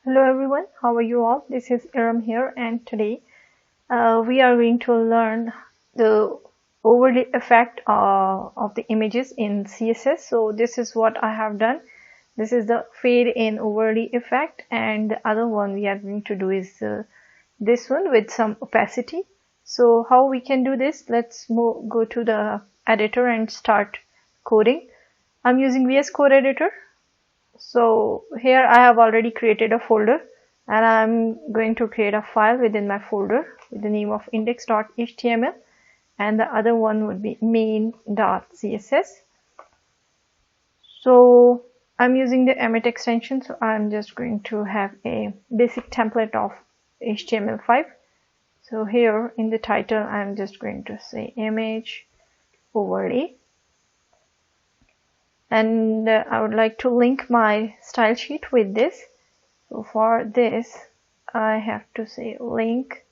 Hello everyone, how are you all? This is Iram here, and today we are going to learn the overlay effect of the images in CSS. So this is what I have done. This is the fade in overlay effect, and the other one we are going to do is this one with some opacity. So how we can do this? Let's go to the editor and start coding. I'm using VS Code editor. So here I have already created a folder, and I'm going to create a file within my folder with the name of index.html, and the other one would be main.css. So I'm using the Emmet extension, so I'm just going to have a basic template of HTML5. So here in the title I'm just going to say image overlay, and I would like to link my style sheet with this. So for this I have to say link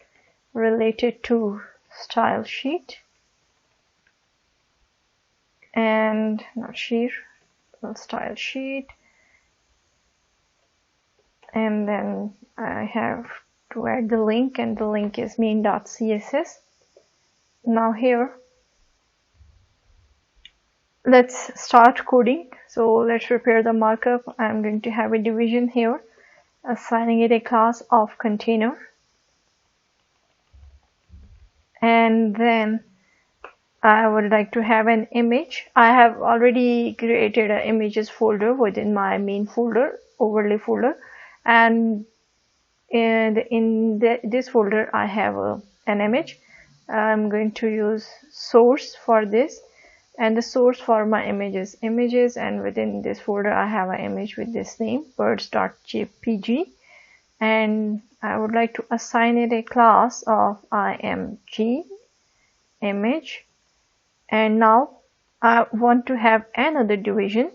related to style sheet, and not sheet, style sheet, and then I have to add the link, and the link is main.css. Now here let's start coding. So let's prepare the markup. I'm going to have a division here, assigning it a class of container, and then I would like to have an image. I have already created an images folder within my main folder, overlay folder, and in this folder I have an image. I'm going to use source for this, and the source for my images, and within this folder I have an image with this name, birds.jpg, and I would like to assign it a class of img image. And now I want to have another division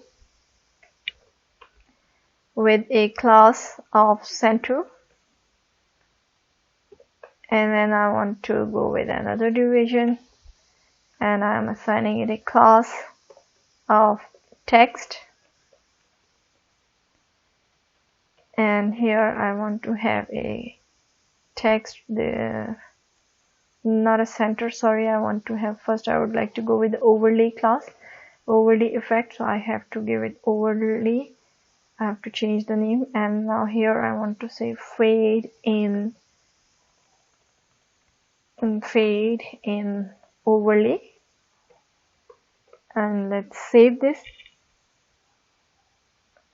with a class of center, and then I want to go with another division, and I'm assigning it a class of text, and here I want to have a text, not a center, sorry. I want to have, first I would like to go with the overlay class, overlay effect, so I have to give it overlay. I have to change the name, and now here I want to say fade in overlay, and let's save this.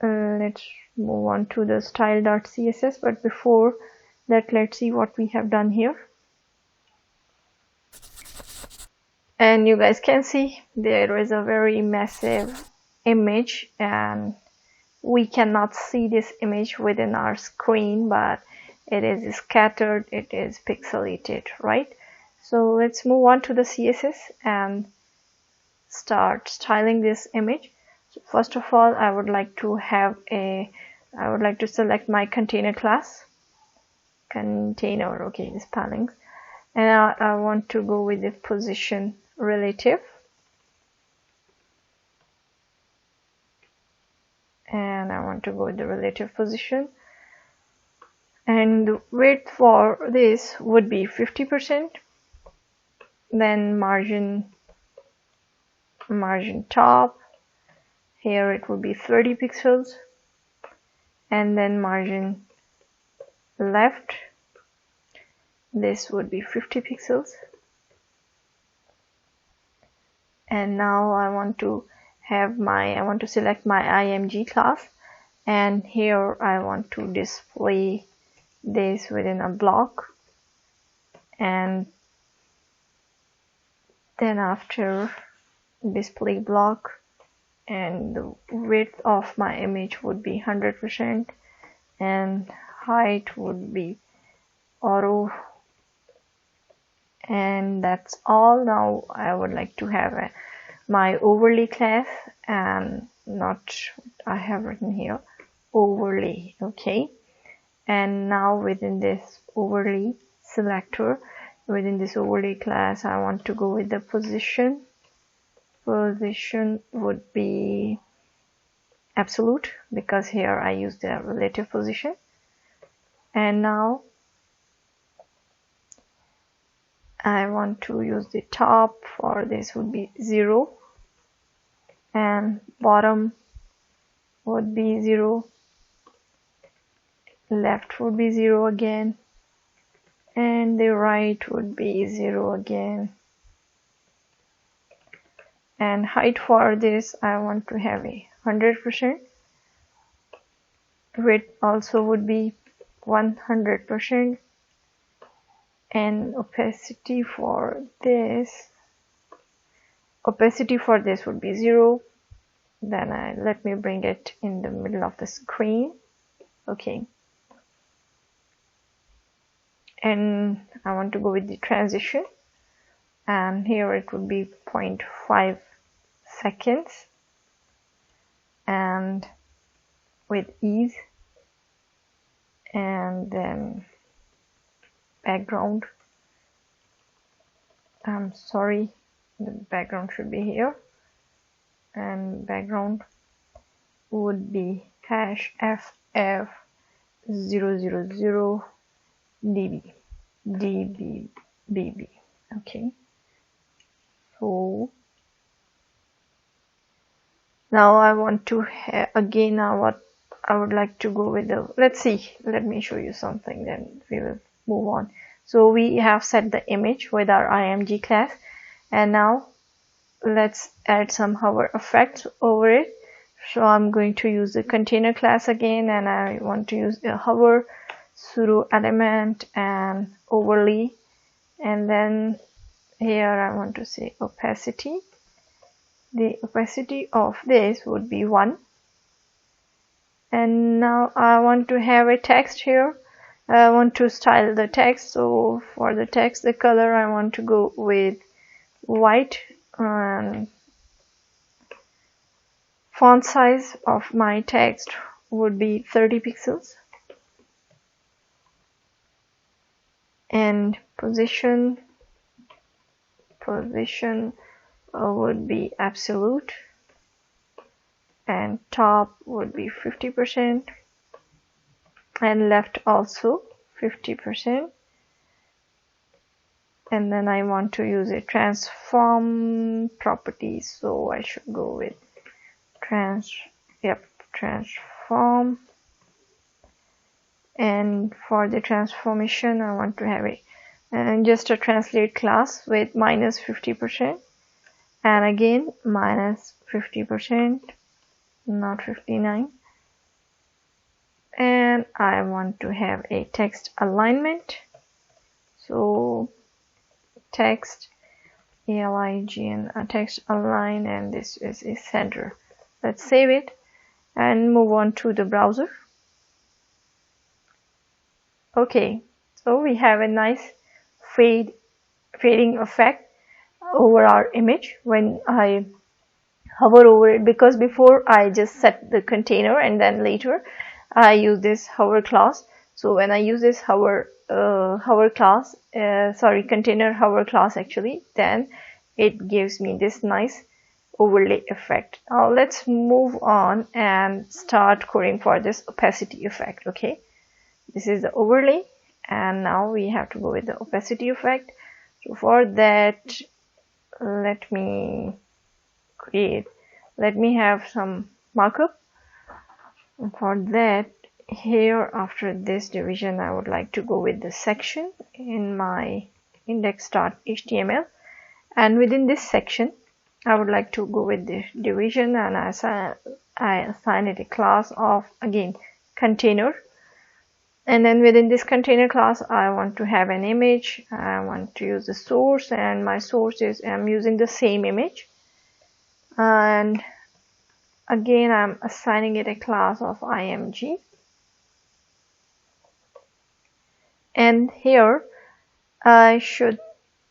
Let's move on to the style.css, but before that let's see what we have done here. And you guys can see there is a very massive image, and we cannot see this image within our screen, but it is scattered, it is pixelated, right? So let's move on to the CSS and start styling this image. So first of all, I would like to select my container class, okay, the spellings, and I want to go with the position relative, and I want to go with the relative position, and the width for this would be 50%, then margin top, here it would be 30 pixels, and then margin left, this would be 50 pixels. And now I want to select my img class, and here I want to display this within a block, and then after display block, and the width of my image would be 100%, and height would be auto, and that's all. Now I would like to have my overlay class, and I have written here overlay, okay. And now within this overlay selector, within this overlay class, I want to go with the position would be absolute, because here I use the relative position. And now I want to use the top. For this would be 0 and bottom would be 0, left would be 0 again, and the right would be 0 again. And height for this I want to have a 100%. Width also would be 100%, and opacity for this would be 0. Then let me bring it in the middle of the screen. Okay, and I want to go with the transition, and here it would be 0.5 seconds, and with ease. And then background, I'm sorry, the background should be here, and background would be #FF000 dB. Okay, so now I want to again, what I would like to go with the, let me show you something, then we will move on. So we have set the image with our img class, and now let's add some hover effects over it. So I'm going to use the container class again, and I want to use a hover, pseudo element, and overlay. And then here I want to say opacity. The opacity of this would be 1. And now I want to have a text here. I want to style the text. So for the text, the color, I want to go with white, and font size of my text would be 30 pixels, and position would be absolute, and top would be 50%, and left also 50%. And then I want to use a transform property, so I should go with transform. And for the transformation, I want to have just a translate class with -50%, and again -50%, not 59. And I want to have a text alignment, so text align, text align, and this is a center. Let's save it and move on to the browser. Okay, so we have a nice fading effect over our image when I hover over it, because before I just set the container and then later I use this hover class. So when I use this container hover class actually, then it gives me this nice overlay effect. Now let's move on and start coding for this opacity effect. Okay, this is the overlay, and now we have to go with the opacity effect. So for that, let me have some markup. And for that, here after this division, I would like to go with the section in my index.html, and within this section I would like to go with the division, and I assign it a class of, again, container. And then within this container class, I want to have an image. I want to use the source, and my source is, I'm using the same image, and again I'm assigning it a class of img. And here I should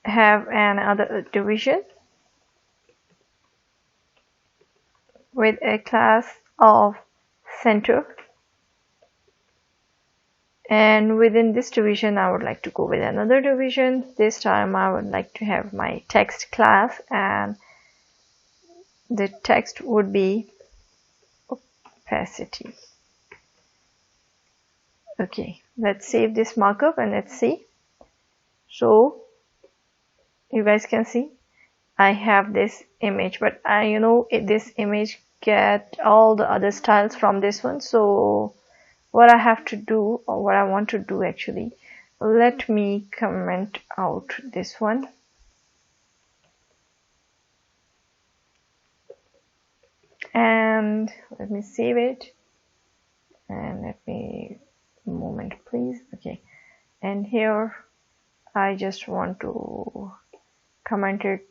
have another division with a class of center, and within this division I would like to go with another division. This time I would like to have my text class, and the text would be opacity. Okay, let's save this markup and let's see. So you guys can see I have this image, but this image get all the other styles from this one. So what I have to do, or what I want to do actually, let me comment out this one. And let me save it. And let me, moment please. Okay. And here I just want to comment it,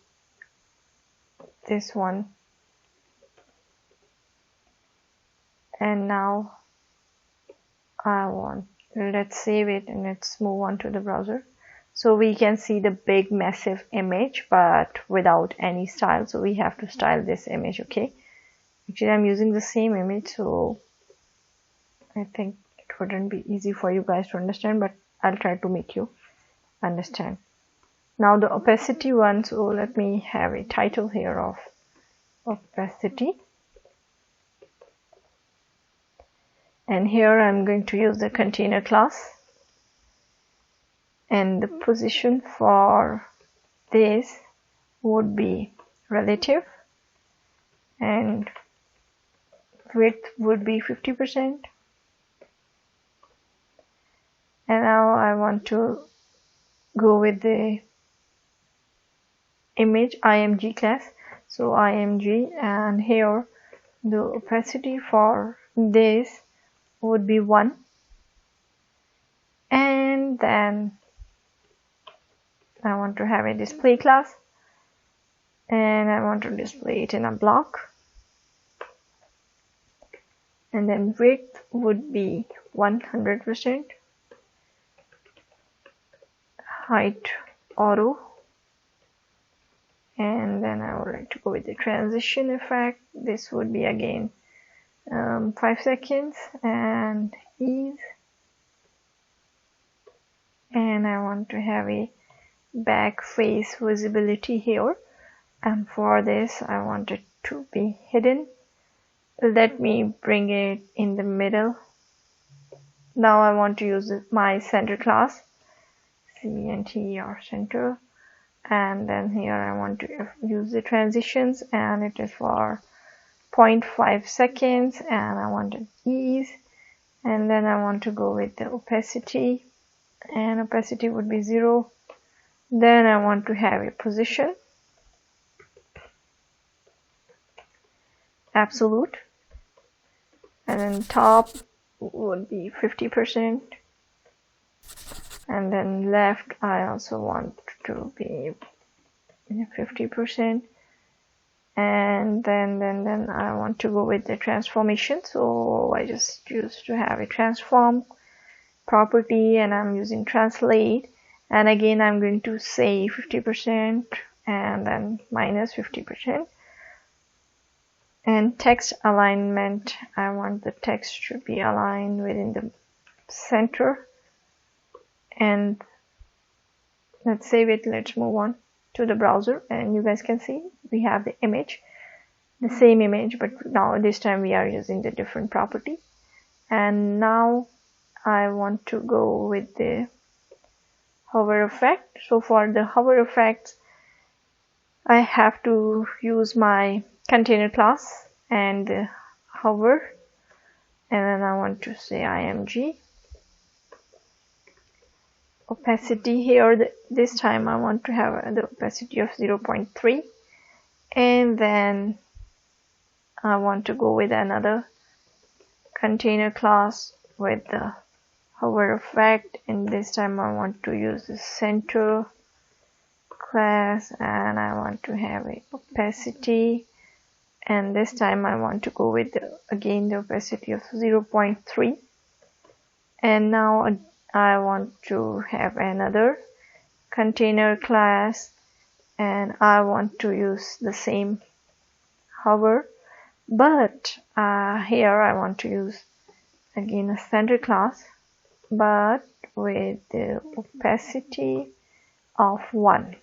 this one. And now let's save it and let's move on to the browser. So we can see the big massive image but without any style, so we have to style this image. Okay, actually I'm using the same image, so I think it wouldn't be easy for you guys to understand, but I'll try to make you understand. Now the opacity one, so let me have a title here of opacity. And here I'm going to use the container class, and the position for this would be relative, and width would be 50%. And now I want to go with the image img class, so img, and here the opacity for this would be 1. And then I want to have a display class, and I want to display it in a block, and then width would be 100%, height auto, and then I would like to go with the transition effect. This would be again 5 seconds, and ease, and I want to have a back face visibility here, and for this I want it to be hidden. Let me bring it in the middle. Now I want to use my center class, CNTR center, and then here I want to use the transitions, and it is for 0.5 seconds, and I want an ease, and then I want to go with the opacity, and opacity would be 0. Then I want to have a position, absolute, and then top would be 50%, and then left I also want to be 50%, and then I want to go with the transformation, so I just used to have a transform property, and I'm using translate, and again I'm going to say 50% and then minus 50%. And text alignment, I want the text to be aligned within the center, and let's save it. Let's move on to the browser, and you guys can see we have the image, the same image, but now this time we are using the different property. And now I want to go with the hover effect. So for the hover effect I have to use my container class and the hover, and then I want to say img opacity here. This time I want to have the opacity of 0.3, and then I want to go with another container class with the hover effect, and this time I want to use the center class, and I want to have a opacity, and this time I want to go with again the opacity of 0.3, and now I want to have another container class, and I want to use the same hover, but here I want to use again a center class but with the opacity of 1,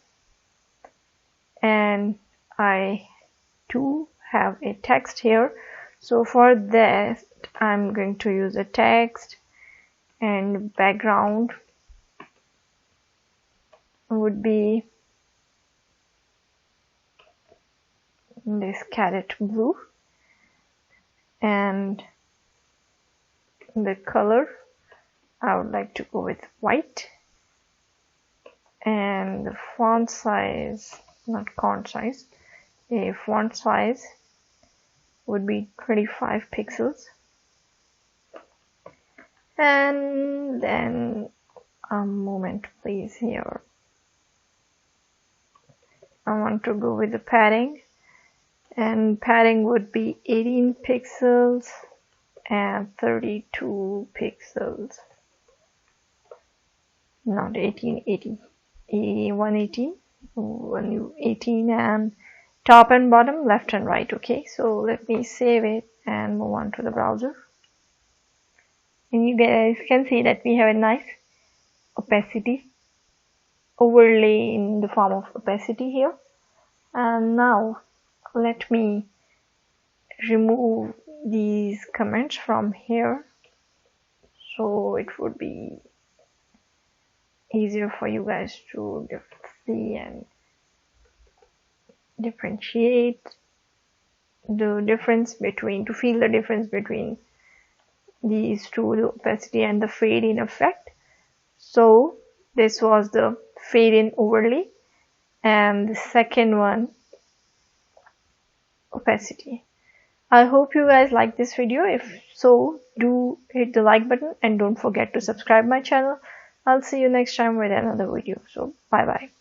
and I do have a text here, so for that I'm going to use a text, and background would be this carrot blue, and the color I would like to go with white, and the font size, not font size, a font size would be 25 pixels. And then a moment please, here I want to go with the padding, and padding would be 18 pixels and 32 pixels, not 18, 80, 118, 118, and top and bottom, left and right. Okay, so let me save it and move on to the browser. And you guys can see that we have a nice opacity overlay in the form of opacity here. And now let me remove these comments from here, so it would be easier for you guys to see and differentiate the difference between, to feel the difference between these two, the opacity and the fade in effect. So this was the fade in overlay, and the second one, opacity. I hope you guys like this video. If so, do hit the like button and don't forget to subscribe my channel. I'll see you next time with another video. So bye bye.